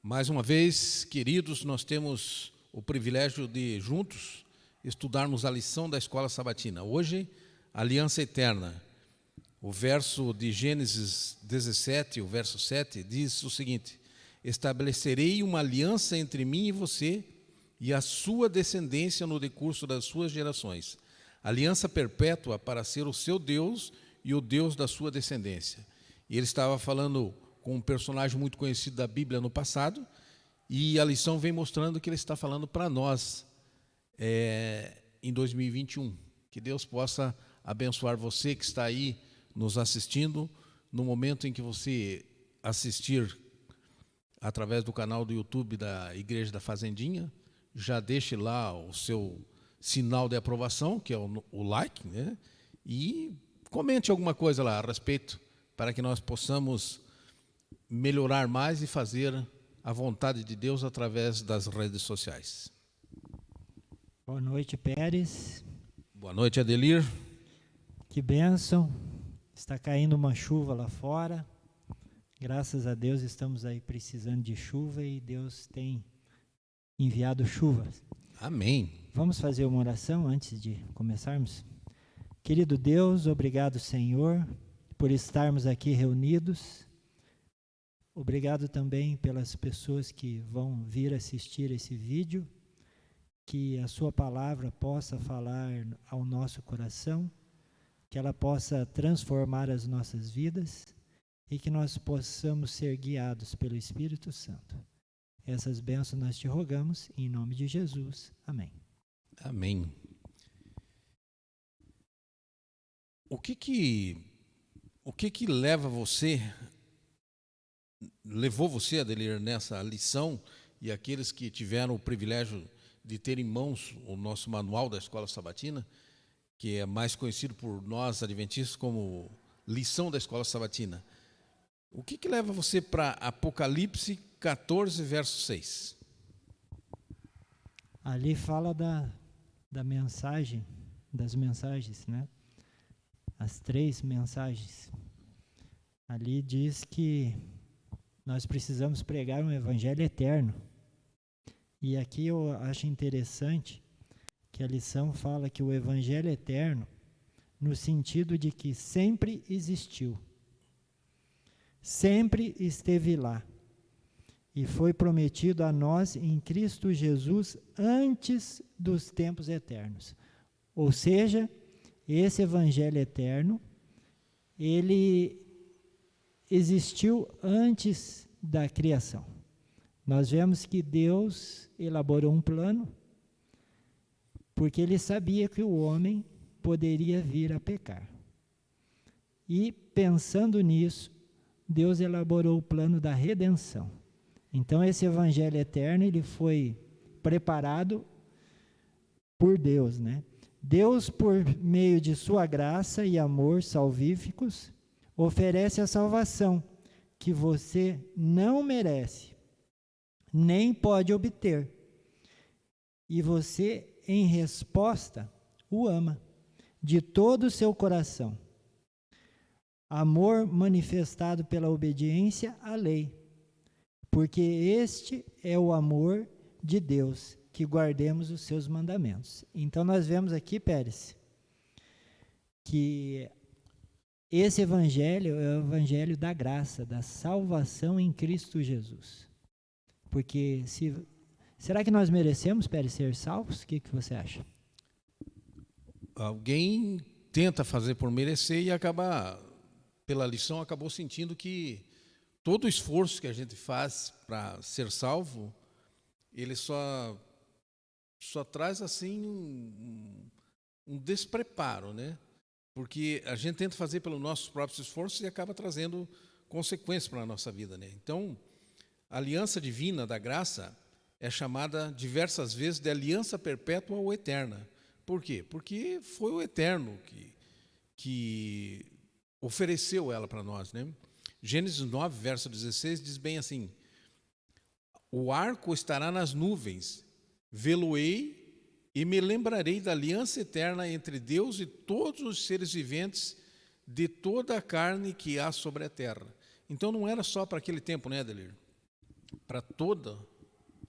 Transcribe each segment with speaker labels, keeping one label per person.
Speaker 1: Mais uma vez, queridos, nós temos o privilégio de juntos estudarmos a lição da Escola Sabatina. Hoje, Aliança Eterna. O verso de Gênesis 17, o verso 7, diz o seguinte: estabelecerei uma aliança entre mim e você e a sua descendência no decurso das suas gerações. Aliança perpétua para ser o seu Deus e o Deus da sua descendência. E ele estava falando com um personagem muito conhecido da Bíblia no passado, e a lição vem mostrando que ele está falando para nós em 2021. Que Deus possa abençoar você que está aí nos assistindo, no momento em que você assistir através do canal do YouTube da Igreja da Fazendinha, já deixe lá o seu sinal de aprovação, que é o like, né? E comente alguma coisa lá a respeito, para que nós possamos melhorar mais e fazer a vontade de Deus através das redes sociais.
Speaker 2: Boa noite, Pérez.
Speaker 1: Boa noite, Adelir.
Speaker 2: Que bênção. Está caindo uma chuva lá fora. Graças a Deus estamos aí precisando de chuva e Deus tem enviado chuvas.
Speaker 1: Amém.
Speaker 2: Vamos fazer uma oração antes de começarmos? Querido Deus, obrigado, Senhor, por estarmos aqui reunidos. Obrigado também pelas pessoas que vão vir assistir esse vídeo, que a sua palavra possa falar ao nosso coração, que ela possa transformar as nossas vidas e que nós possamos ser guiados pelo Espírito Santo. Essas bênçãos nós te rogamos, em nome de Jesus. Amém.
Speaker 1: Amém. O que levou você, Adelir, nessa lição, e aqueles que tiveram o privilégio de ter em mãos o nosso manual da Escola Sabatina, que é mais conhecido por nós adventistas como lição da Escola Sabatina. O que leva você para Apocalipse 14, verso 6?
Speaker 2: Ali fala da mensagem, das mensagens, né? As 3 mensagens. Ali diz que nós precisamos pregar um evangelho eterno. E aqui eu acho interessante que a lição fala que o evangelho eterno, no sentido de que sempre existiu, sempre esteve lá, e foi prometido a nós em Cristo Jesus antes dos tempos eternos. Ou seja, esse evangelho eterno, ele existiu antes da criação. Nós vemos que Deus elaborou um plano, porque ele sabia que o homem poderia vir a pecar. E pensando nisso, Deus elaborou o plano da redenção. Então esse evangelho eterno, ele foi preparado por Deus, né? Deus, por meio de sua graça e amor salvíficos, oferece a salvação que você não merece, nem pode obter. E você, em resposta, o ama de todo o seu coração. Amor manifestado pela obediência à lei, porque este é o amor de Deus, que guardemos os seus mandamentos. Então nós vemos aqui, Pérez, que esse evangelho é o evangelho da graça, da salvação em Cristo Jesus. Porque será que nós merecemos, Pérez, ser salvos? O que você acha?
Speaker 1: Alguém tenta fazer por merecer e pela lição, acabou sentindo que todo o esforço que a gente faz para ser salvo, ele só traz assim um despreparo, né? Porque a gente tenta fazer pelos nossos próprios esforços e acaba trazendo consequências para a nossa vida, né? Então, a aliança divina da graça é chamada diversas vezes de aliança perpétua ou eterna. Por quê? Porque foi o Eterno que ofereceu ela para nós, né? Gênesis 9, verso 16, diz bem assim: o arco estará nas nuvens, vê-lo-ei e me lembrarei da aliança eterna entre Deus e todos os seres viventes de toda a carne que há sobre a terra. Então não era só para aquele tempo, né, Adelir? para toda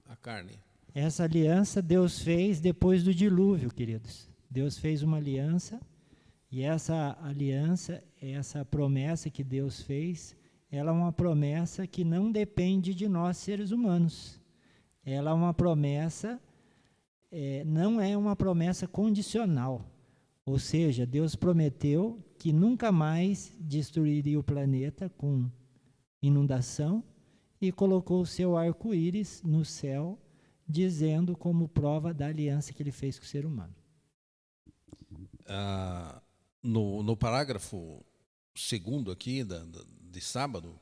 Speaker 1: a carne.
Speaker 2: Essa aliança Deus fez depois do dilúvio, queridos. Deus fez uma aliança, e essa aliança, essa promessa que Deus fez, ela é uma promessa que não depende de nós, seres humanos. Ela é uma promessa, não é uma promessa condicional. Ou seja, Deus prometeu que nunca mais destruiria o planeta com inundação e colocou o seu arco-íris no céu, dizendo como prova da aliança que ele fez com o ser humano.
Speaker 1: No parágrafo 2º aqui, de sábado,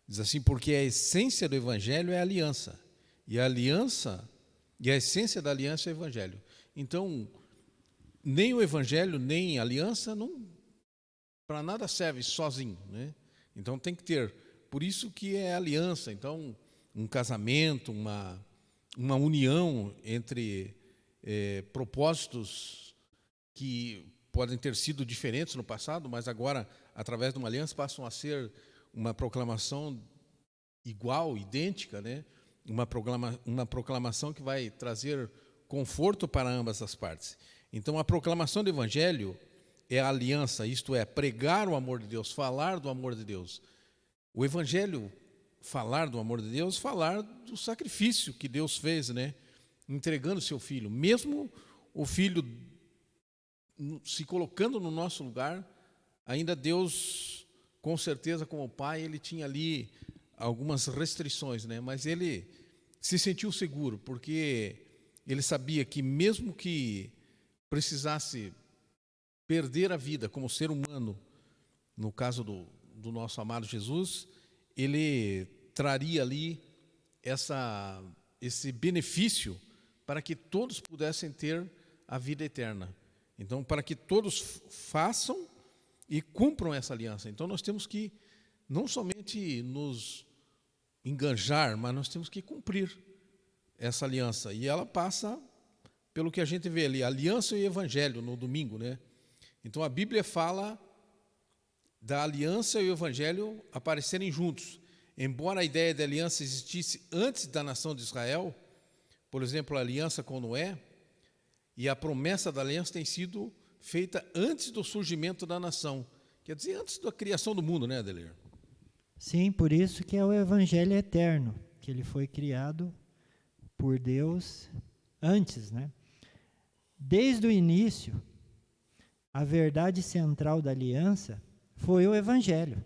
Speaker 1: diz assim: porque a essência do Evangelho é a aliança, e a essência da aliança é o Evangelho. Então, nem o Evangelho, nem a aliança, para nada serve sozinho, né? Então tem que ter, por isso que é aliança. Então, um casamento, uma união entre propósitos que podem ter sido diferentes no passado, mas agora, através de uma aliança, passam a ser uma proclamação igual, idêntica, né? Uma proclamação que vai trazer conforto para ambas as partes. Então, a proclamação do Evangelho é a aliança, isto é, pregar o amor de Deus, falar do amor de Deus. O Evangelho, falar do amor de Deus, falar do sacrifício que Deus fez, né? Entregando seu Filho. Mesmo o Filho se colocando no nosso lugar, ainda Deus, com certeza, como Pai, ele tinha ali algumas restrições, né? Mas ele se sentiu seguro, porque ele sabia que mesmo que precisasse perder a vida como ser humano, no caso do nosso amado Jesus, ele traria ali esse benefício para que todos pudessem ter a vida eterna. Então, para que todos façam e cumpram essa aliança. Então, nós temos que não somente nos enganjar, mas nós temos que cumprir essa aliança. E ela passa pelo que a gente vê ali, a aliança e o Evangelho no domingo, né? Então, a Bíblia fala da aliança e o Evangelho aparecerem juntos. Embora a ideia de aliança existisse antes da nação de Israel, por exemplo, a aliança com Noé, e a promessa da aliança tem sido feita antes do surgimento da nação. Quer dizer, antes da criação do mundo, né, Adelir?
Speaker 2: Sim, por isso que é o Evangelho eterno, que ele foi criado por Deus antes, né? Desde o início, a verdade central da aliança foi o Evangelho.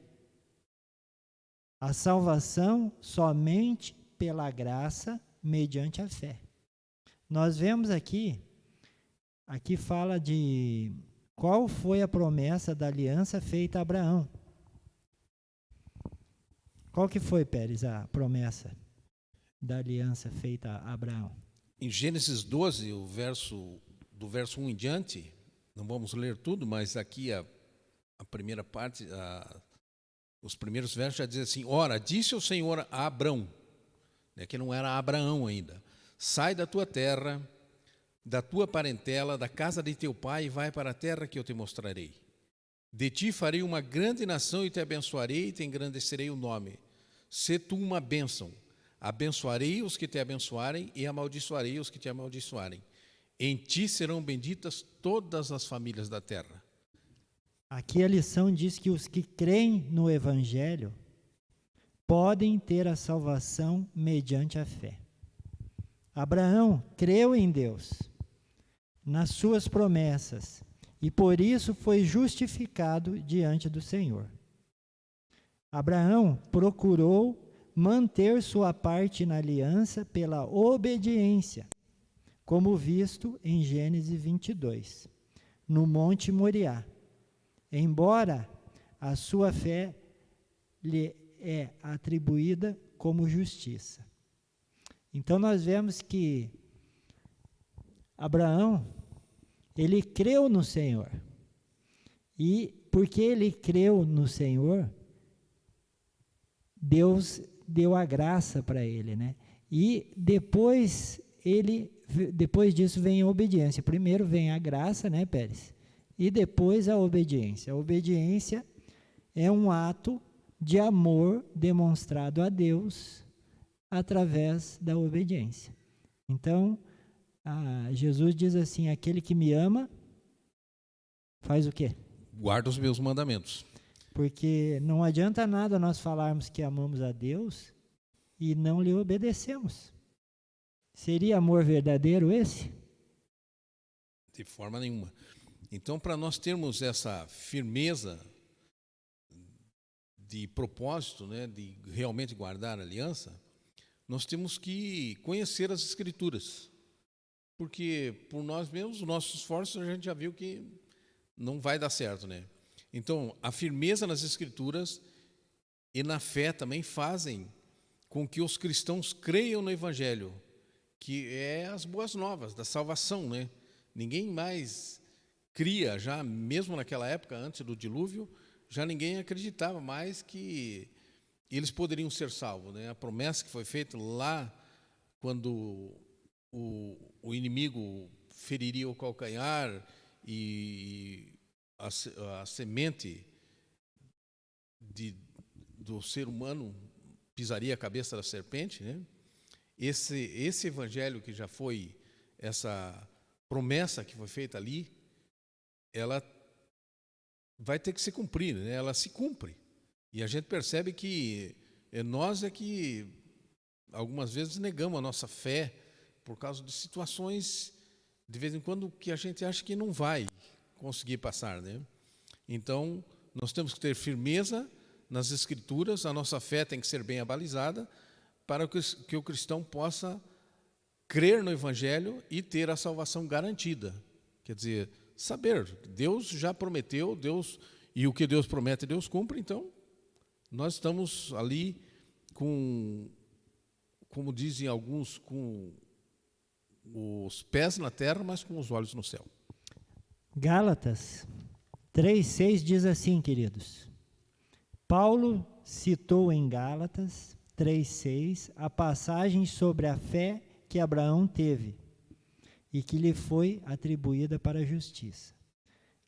Speaker 2: A salvação somente pela graça, mediante a fé. Nós vemos aqui fala de qual foi a promessa da aliança feita a Abraão. Qual que foi, Pérez, a promessa da aliança feita a Abraão?
Speaker 1: Em Gênesis 12, do verso 1 em diante, não vamos ler tudo, mas aqui a primeira parte, os primeiros versos já dizem assim: ora, disse o Senhor a Abrão, né, que não era Abraão ainda, sai da tua terra, da tua parentela, da casa de teu pai, e vai para a terra que eu te mostrarei. De ti farei uma grande nação e te abençoarei e te engrandecerei o nome. Sê tu uma bênção. Abençoarei os que te abençoarem e amaldiçoarei os que te amaldiçoarem. Em ti serão benditas todas as famílias da terra.
Speaker 2: Aqui a lição diz que os que creem no Evangelho podem ter a salvação mediante a fé. Abraão creu em Deus, nas suas promessas, e por isso foi justificado diante do Senhor. Abraão procurou manter sua parte na aliança pela obediência, como visto em Gênesis 22, no Monte Moriá. Embora a sua fé lhe é atribuída como justiça. Então nós vemos que Abraão, ele creu no Senhor. E porque ele creu no Senhor, Deus deu a graça para ele, né? E depois disso vem a obediência. Primeiro vem a graça, né, Pérez? E depois a obediência. A obediência é um ato de amor demonstrado a Deus através da obediência. Então, Jesus diz assim: aquele que me ama, faz o quê?
Speaker 1: Guarda os meus mandamentos.
Speaker 2: Porque não adianta nada nós falarmos que amamos a Deus e não lhe obedecemos. Seria amor verdadeiro esse?
Speaker 1: De forma nenhuma. Então, para nós termos essa firmeza de propósito, né, de realmente guardar a aliança, nós temos que conhecer as Escrituras. Porque por nós mesmos, os nossos esforços, a gente já viu que não vai dar certo, né? Então, a firmeza nas Escrituras e na fé também fazem com que os cristãos creiam no Evangelho, que é as boas novas da salvação, né? Ninguém mais cria, já mesmo naquela época, antes do dilúvio, já ninguém acreditava mais que eles poderiam ser salvos, né? A promessa que foi feita lá, quando o inimigo feriria o calcanhar e a semente do ser humano pisaria a cabeça da serpente, né? Esse evangelho que já foi, essa promessa que foi feita ali, ela vai ter que se cumprir, né? Ela se cumpre. E a gente percebe que nós é que algumas vezes negamos a nossa fé por causa de situações, de vez em quando, que a gente acha que não vai conseguir passar, né? Então, nós temos que ter firmeza nas Escrituras, a nossa fé tem que ser bem abalizada para que o cristão possa crer no Evangelho e ter a salvação garantida. Quer dizer, saber, Deus já prometeu, e o que Deus promete, Deus cumpre, então nós estamos ali com, como dizem alguns, com os pés na terra, mas com os olhos no céu.
Speaker 2: Gálatas 3,6 diz assim, queridos. Paulo citou em Gálatas 3,6 a passagem sobre a fé que Abraão teve e que lhe foi atribuída para a justiça.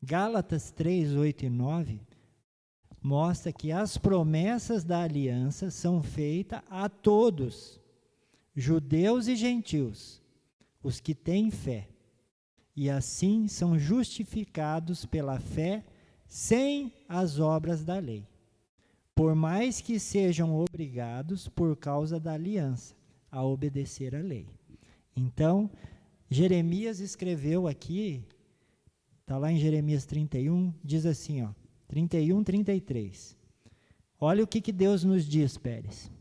Speaker 2: Gálatas 3:8 e 9 mostra que as promessas da aliança são feitas a todos, judeus e gentios, os que têm fé, e assim são justificados pela fé sem as obras da lei, por mais que sejam obrigados por causa da aliança a obedecer à lei. Então, Jeremias escreveu aqui, está lá em Jeremias 31, diz assim, 31, 33. Olha o que Deus nos diz, Pérez.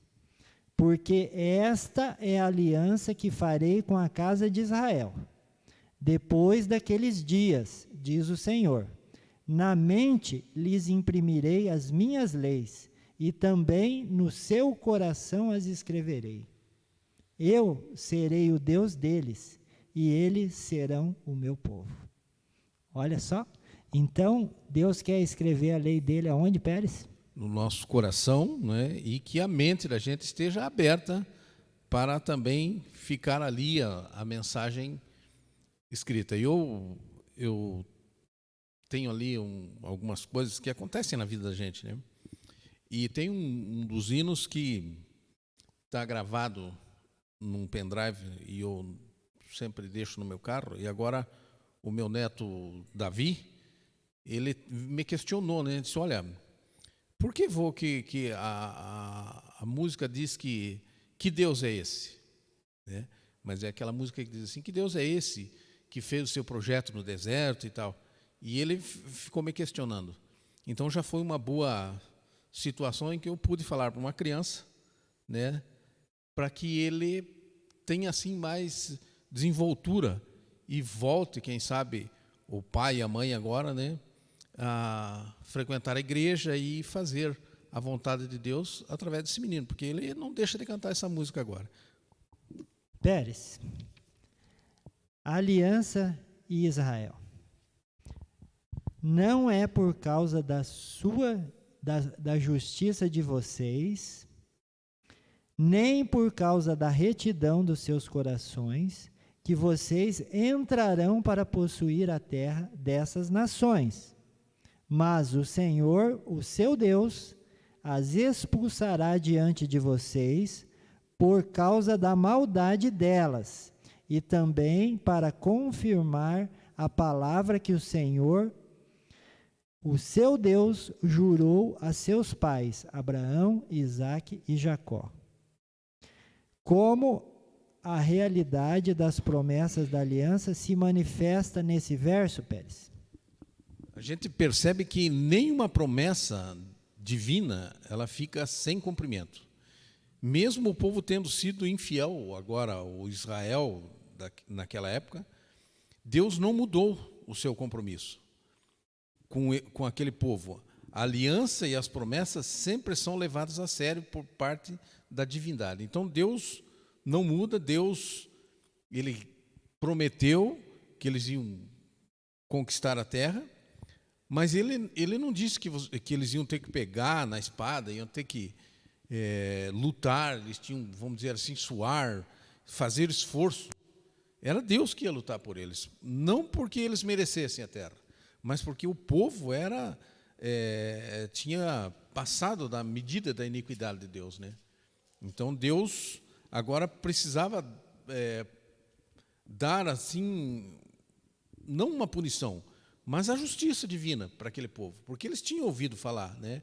Speaker 2: Porque esta é a aliança que farei com a casa de Israel, depois daqueles dias, diz o Senhor. Na mente lhes imprimirei as minhas leis, e também no seu coração as escreverei. Eu serei o Deus deles, e eles serão o meu povo. Olha só, então Deus quer escrever a lei dele aonde, Pérez?
Speaker 1: No nosso coração, né? E que a mente da gente esteja aberta para também ficar ali a mensagem escrita. Eu tenho ali algumas coisas que acontecem na vida da gente, né? E tem um dos hinos que está gravado num pendrive e eu sempre deixo no meu carro, e agora o meu neto Davi, ele me questionou, né? Ele disse, olha, por que que a música diz que Deus é esse? Né? Mas é aquela música que diz assim, que Deus é esse que fez o seu projeto no deserto e tal. E ele ficou me questionando. Então já foi uma boa situação em que eu pude falar para uma criança, né, para que ele tenha assim mais desenvoltura e volte, quem sabe, o pai e a mãe agora, né, a frequentar a igreja e fazer a vontade de Deus através desse menino, porque ele não deixa de cantar essa música agora.
Speaker 2: Pérez, aliança e Israel. Não é por causa da justiça de vocês, nem por causa da retidão dos seus corações, que vocês entrarão para possuir a terra dessas nações. Mas o Senhor, o seu Deus, as expulsará diante de vocês, por causa da maldade delas, e também para confirmar a palavra que o Senhor, o seu Deus, jurou a seus pais, Abraão, Isaque e Jacó. Como a realidade das promessas da aliança se manifesta nesse verso, Pérez?
Speaker 1: A gente percebe que nenhuma promessa divina, ela fica sem cumprimento. Mesmo o povo tendo sido infiel, agora o Israel naquela época, Deus não mudou o seu compromisso com aquele povo. A aliança e as promessas sempre são levadas a sério por parte da divindade. Então Deus não muda, Deus, ele prometeu que eles iam conquistar a terra, mas ele não disse que eles iam ter que pegar na espada, iam ter que lutar, eles tinham, vamos dizer assim, suar, fazer esforço. Era Deus que ia lutar por eles, não porque eles merecessem a terra, mas porque o povo tinha passado da medida da iniquidade de Deus, né? Então Deus agora precisava dar assim, não uma punição, mas a justiça divina para aquele povo, porque eles tinham ouvido falar, né?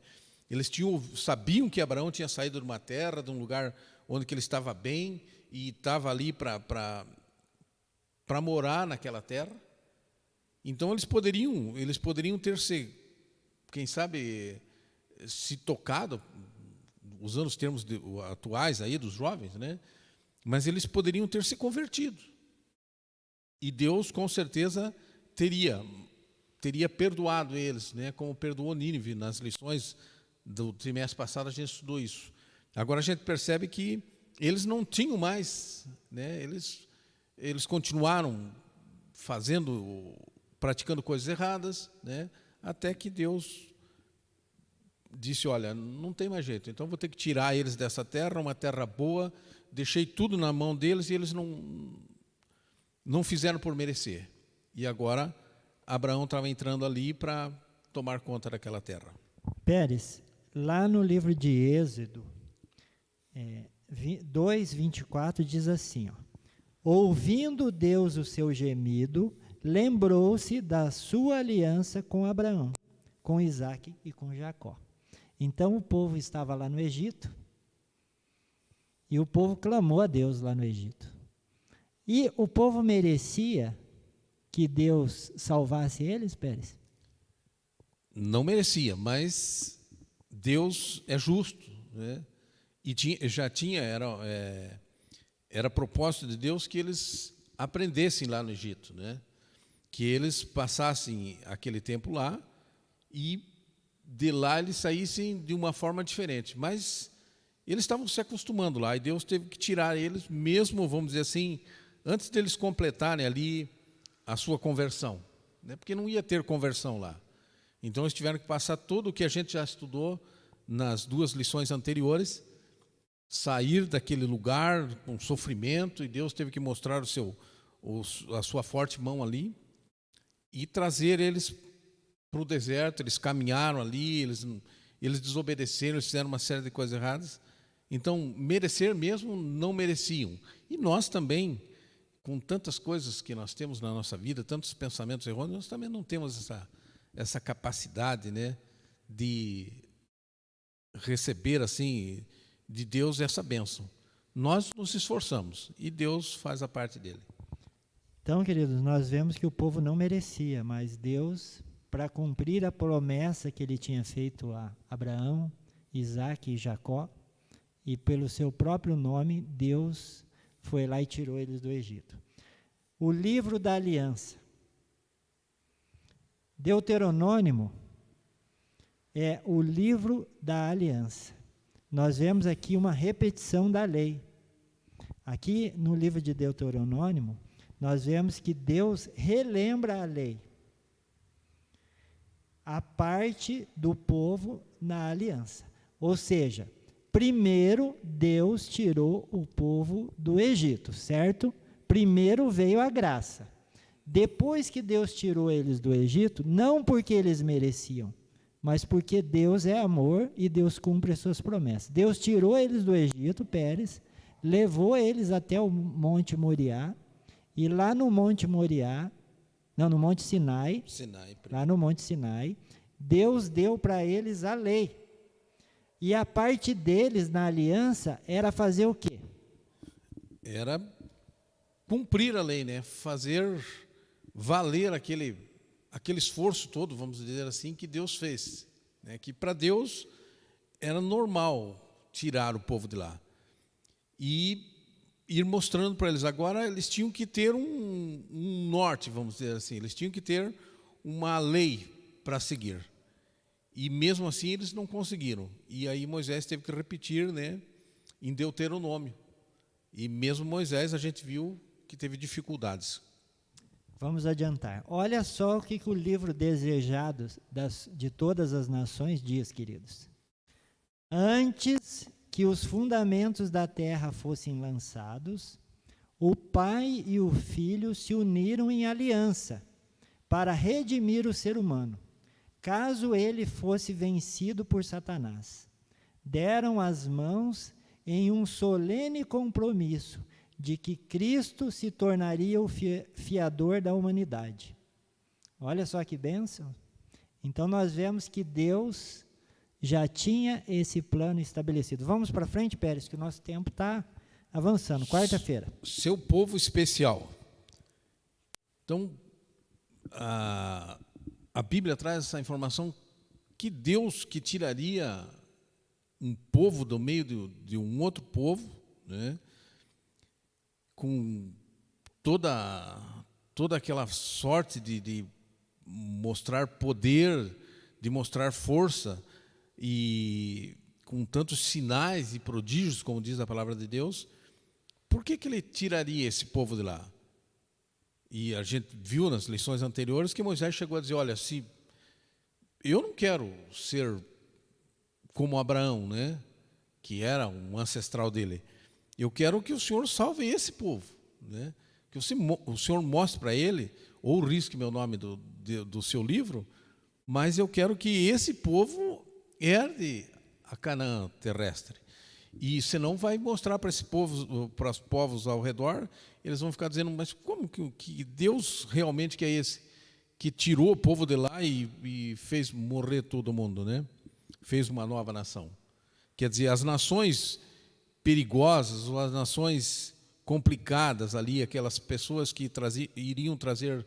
Speaker 1: Eles sabiam que Abraão tinha saído de uma terra, de um lugar onde que ele estava bem e estava ali para morar naquela terra. Então eles poderiam ter quem sabe, se tocado, usando os termos atuais aí dos jovens, né? Mas eles poderiam ter se convertido. E Deus, com certeza, teria perdoado eles, né? Como perdoou Nínive. Nas lições do trimestre passado a gente estudou isso. Agora a gente percebe que eles não tinham mais, né? Eles continuaram praticando coisas erradas, né? Até que Deus disse, olha, não tem mais jeito, então vou ter que tirar eles dessa terra, uma terra boa, deixei tudo na mão deles e eles não fizeram por merecer. E agora Abraão estava entrando ali para tomar conta daquela terra.
Speaker 2: Pérez, lá no livro de Êxodo 2:24 diz assim, ó: ouvindo Deus o seu gemido, lembrou-se da sua aliança com Abraão, com Isaque e com Jacó. Então o povo estava lá no Egito e o povo clamou a Deus lá no Egito. E o povo merecia que Deus salvasse eles, Pérez?
Speaker 1: Não merecia, mas Deus é justo, né? E era propósito de Deus que eles aprendessem lá no Egito, né? Que eles passassem aquele tempo lá e de lá eles saíssem de uma forma diferente. Mas eles estavam se acostumando lá e Deus teve que tirar eles, mesmo, vamos dizer assim, antes deles completarem ali a sua conversão, né? Porque não ia ter conversão lá. Então eles tiveram que passar tudo o que a gente já estudou nas 2 lições anteriores, sair daquele lugar com sofrimento, e Deus teve que mostrar a sua forte mão ali e trazer eles para o deserto. Eles caminharam ali, eles desobedeceram, eles fizeram uma série de coisas erradas. Então, merecer mesmo não mereciam. E nós também, com tantas coisas que nós temos na nossa vida, tantos pensamentos errôneos, nós também não temos essa capacidade, né, de receber assim de Deus essa bênção. Nós nos esforçamos e Deus faz a parte dele.
Speaker 2: Então, queridos, nós vemos que o povo não merecia, mas Deus, para cumprir a promessa que ele tinha feito a Abraão, Isaque e Jacó, e pelo seu próprio nome, Deus foi lá e tirou eles do Egito. O livro da aliança. Deuteronômio é o livro da aliança. Nós vemos aqui uma repetição da lei. Aqui no livro de Deuteronômio, nós vemos que Deus relembra a lei, a parte do povo na aliança. Ou seja, primeiro Deus tirou o povo do Egito, certo? Primeiro veio a graça. Depois que Deus tirou eles do Egito, não porque eles mereciam, mas porque Deus é amor e Deus cumpre as suas promessas. Deus tirou eles do Egito, Pérez, levou eles até o Monte Moriá, e lá no Monte Moriá, não, no Monte Sinai, lá no Monte Sinai, Deus deu para eles a lei. E a parte deles na aliança era fazer o quê?
Speaker 1: Era cumprir a lei, né? Fazer valer aquele esforço todo, vamos dizer assim, que Deus fez, né? Que para Deus era normal tirar o povo de lá e ir mostrando para eles. Agora eles tinham que ter um norte, vamos dizer assim, eles tinham que ter uma lei para seguir. E mesmo assim eles não conseguiram. E aí Moisés teve que repetir, né, em Deuteronômio. E mesmo Moisés a gente viu que teve dificuldades.
Speaker 2: Vamos adiantar. Olha só o que o livro Desejados de Todas as Nações diz, queridos. Antes que os fundamentos da terra fossem lançados, o Pai e o Filho se uniram em aliança para redimir o ser humano, caso ele fosse vencido por Satanás. Deram as mãos em um solene compromisso de que Cristo se tornaria o fiador da humanidade. Olha só que bênção. Então nós vemos que Deus já tinha esse plano estabelecido. Vamos para frente, Pérez, que o nosso tempo está avançando. Quarta-feira.
Speaker 1: Seu povo especial. Então, a Bíblia traz essa informação que Deus que tiraria um povo do meio de um outro povo, né, com toda aquela sorte de mostrar poder, de mostrar força, e com tantos sinais e prodígios, como diz a palavra de Deus, por que ele tiraria esse povo de lá? E a gente viu nas lições anteriores que Moisés chegou a dizer, olha, se eu não quero ser como Abraão, né, que era um ancestral dele, eu quero que o Senhor salve esse povo, né, que o Senhor mostre para ele, ou risque meu nome do seu livro, mas eu quero que esse povo herde a Canaã terrestre. E senão vai mostrar para esse povo, para os povos ao redor, eles vão ficar dizendo, mas como que Deus realmente que é esse que tirou o povo de lá e fez morrer todo mundo, né? Fez uma nova nação. Quer dizer, as nações perigosas, ou as nações complicadas ali, aquelas pessoas que iriam trazer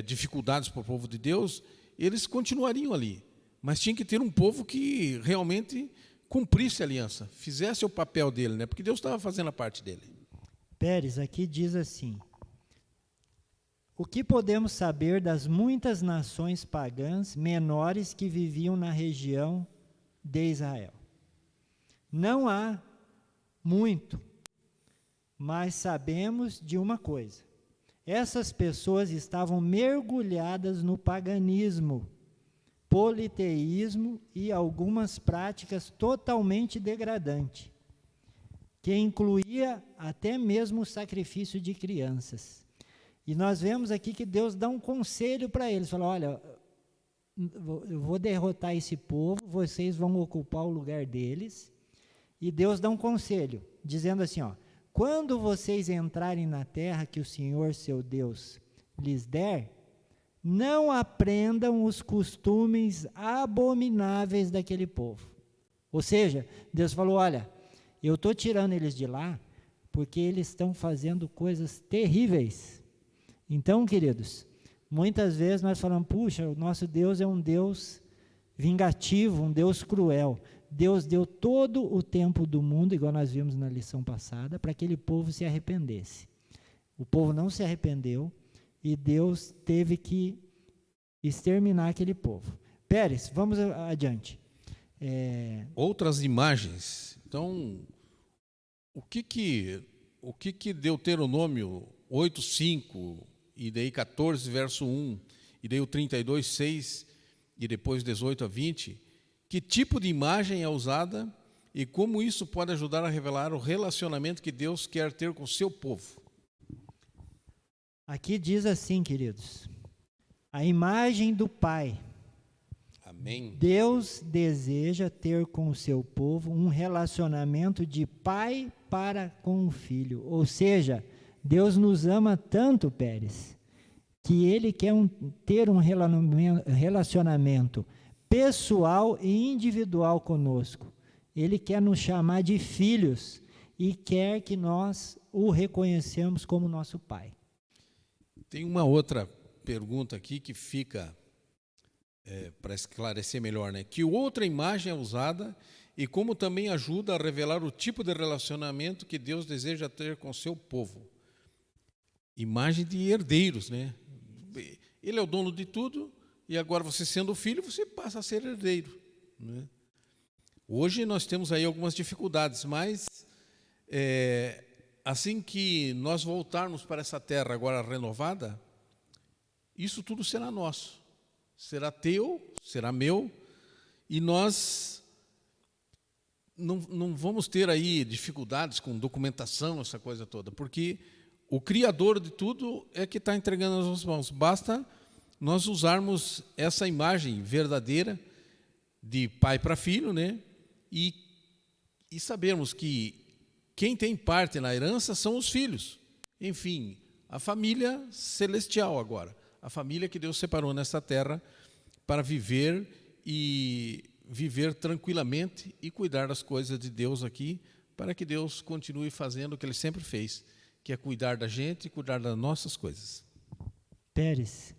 Speaker 1: dificuldades para o povo de Deus, eles continuariam ali. Mas tinha que ter um povo que realmente cumprisse a aliança, fizesse o papel dele, né? Porque Deus estava fazendo a parte dele.
Speaker 2: Pérez, aqui diz assim: o que podemos saber das muitas nações pagãs menores que viviam na região de Israel? Não há muito, mas sabemos de uma coisa: essas pessoas estavam mergulhadas no paganismo, politeísmo e algumas práticas totalmente degradantes, que incluía até mesmo o sacrifício de crianças. E nós vemos aqui que Deus dá um conselho para eles, fala, olha, eu vou derrotar esse povo, vocês vão ocupar o lugar deles, e Deus dá um conselho, dizendo assim, ó, quando vocês entrarem na terra que o Senhor, seu Deus, lhes der, não aprendam os costumes abomináveis daquele povo. Ou seja, Deus falou, olha, eu estou tirando eles de lá, porque eles estão fazendo coisas terríveis. Então, queridos, muitas vezes nós falamos, puxa, o nosso Deus é um Deus vingativo, um Deus cruel. Deus deu todo o tempo do mundo, igual nós vimos na lição passada, para que aquele povo se arrependesse. O povo não se arrependeu e Deus teve que exterminar aquele povo. Pérez, vamos adiante.
Speaker 1: Outras imagens. Então, o que Deuteronômio 8:5 e daí 14, verso 1, e daí o 32:6 e depois 18-20, que tipo de imagem é usada e como isso pode ajudar a revelar o relacionamento que Deus quer ter com o seu povo?
Speaker 2: Aqui diz assim, queridos, a imagem do Pai.
Speaker 1: Amém. Amém.
Speaker 2: Deus deseja ter com o seu povo um relacionamento de pai para com o filho. Ou seja, Deus nos ama tanto, Pérez, que Ele quer ter um relacionamento pessoal e individual conosco. Ele quer nos chamar de filhos e quer que nós o reconhecemos como nosso pai.
Speaker 1: Tem uma outra pergunta aqui que fica para esclarecer melhor, né? Que outra imagem é usada e como também ajuda a revelar o tipo de relacionamento que Deus deseja ter com seu povo. Imagem de herdeiros, né? Ele é o dono de tudo e agora você sendo filho, você passa a ser herdeiro, né? Hoje nós temos aí algumas dificuldades, mas assim que nós voltarmos para essa terra agora renovada, isso tudo será nosso. Será teu, será meu, e nós não vamos ter aí dificuldades com documentação, essa coisa toda, porque o Criador de tudo é que está entregando nas nossas mãos. Basta nós usarmos essa imagem verdadeira de pai para filho, né? E sabermos que quem tem parte na herança são os filhos. Enfim, a família celestial agora. A família que Deus separou nesta terra para viver tranquilamente e cuidar das coisas de Deus aqui, para que Deus continue fazendo o que Ele sempre fez, que é cuidar da gente e cuidar das nossas coisas.
Speaker 2: Pérez,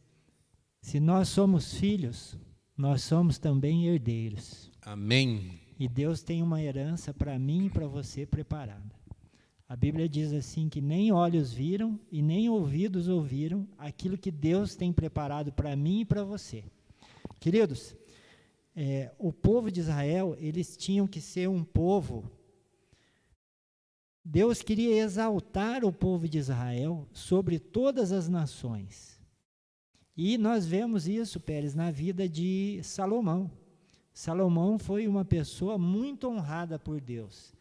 Speaker 2: se nós somos filhos, nós somos também herdeiros.
Speaker 1: Amém.
Speaker 2: E Deus tem uma herança para mim e para você preparada. A Bíblia diz assim que nem olhos viram e nem ouvidos ouviram aquilo que Deus tem preparado para mim e para você. Queridos, o povo de Israel, eles tinham que ser um povo. Deus queria exaltar o povo de Israel sobre todas as nações. E nós vemos isso, Pérez, na vida de Salomão. Salomão foi uma pessoa muito honrada por Deus.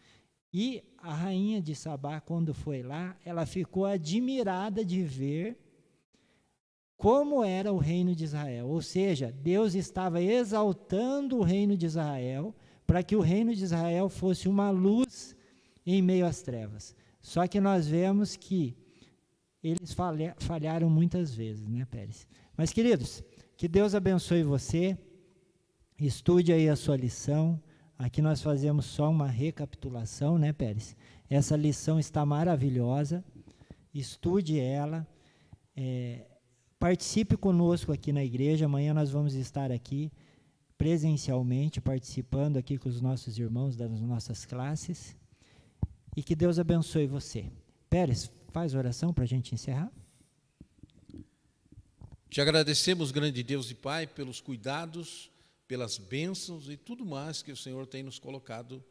Speaker 2: E a rainha de Sabá, quando foi lá, ela ficou admirada de ver como era o reino de Israel. Ou seja, Deus estava exaltando o reino de Israel para que o reino de Israel fosse uma luz em meio às trevas. Só que nós vemos que eles falharam muitas vezes, né, Pérez? Mas, queridos, que Deus abençoe você. Estude aí a sua lição. Aqui nós fazemos só uma recapitulação, né, Pérez? Essa lição está maravilhosa. Estude ela. Participe conosco aqui na igreja. Amanhã nós vamos estar aqui presencialmente, participando aqui com os nossos irmãos das nossas classes. E que Deus abençoe você. Pérez, faz oração para a gente encerrar.
Speaker 1: Te agradecemos, grande Deus e Pai, pelos cuidados, pelas bênçãos e tudo mais que o Senhor tem nos colocado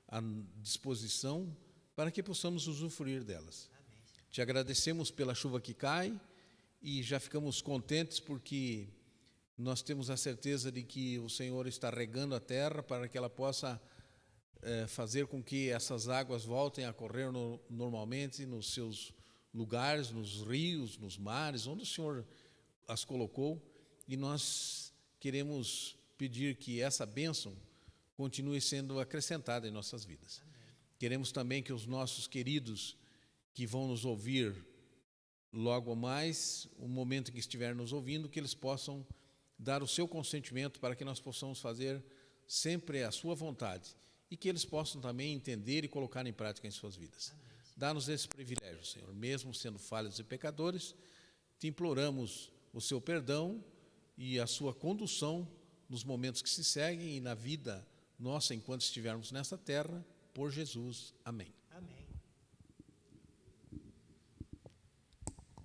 Speaker 1: à disposição para que possamos usufruir delas. Amém. Te agradecemos pela chuva que cai e já ficamos contentes porque nós temos a certeza de que o Senhor está regando a terra para que ela possa fazer com que essas águas voltem a correr normalmente nos seus lugares, nos rios, nos mares, onde o Senhor as colocou, e nós queremos pedir que essa bênção continue sendo acrescentada em nossas vidas. Amém. Queremos também que os nossos queridos que vão nos ouvir logo mais, o momento em que estiver nos ouvindo, que eles possam dar o seu consentimento para que nós possamos fazer sempre a sua vontade e que eles possam também entender e colocar em prática em suas vidas. Dá-nos esse privilégio, Senhor, mesmo sendo falhos e pecadores, te imploramos o seu perdão e a sua condução nos momentos que se seguem e na vida nossa enquanto estivermos nesta terra, por Jesus. Amém.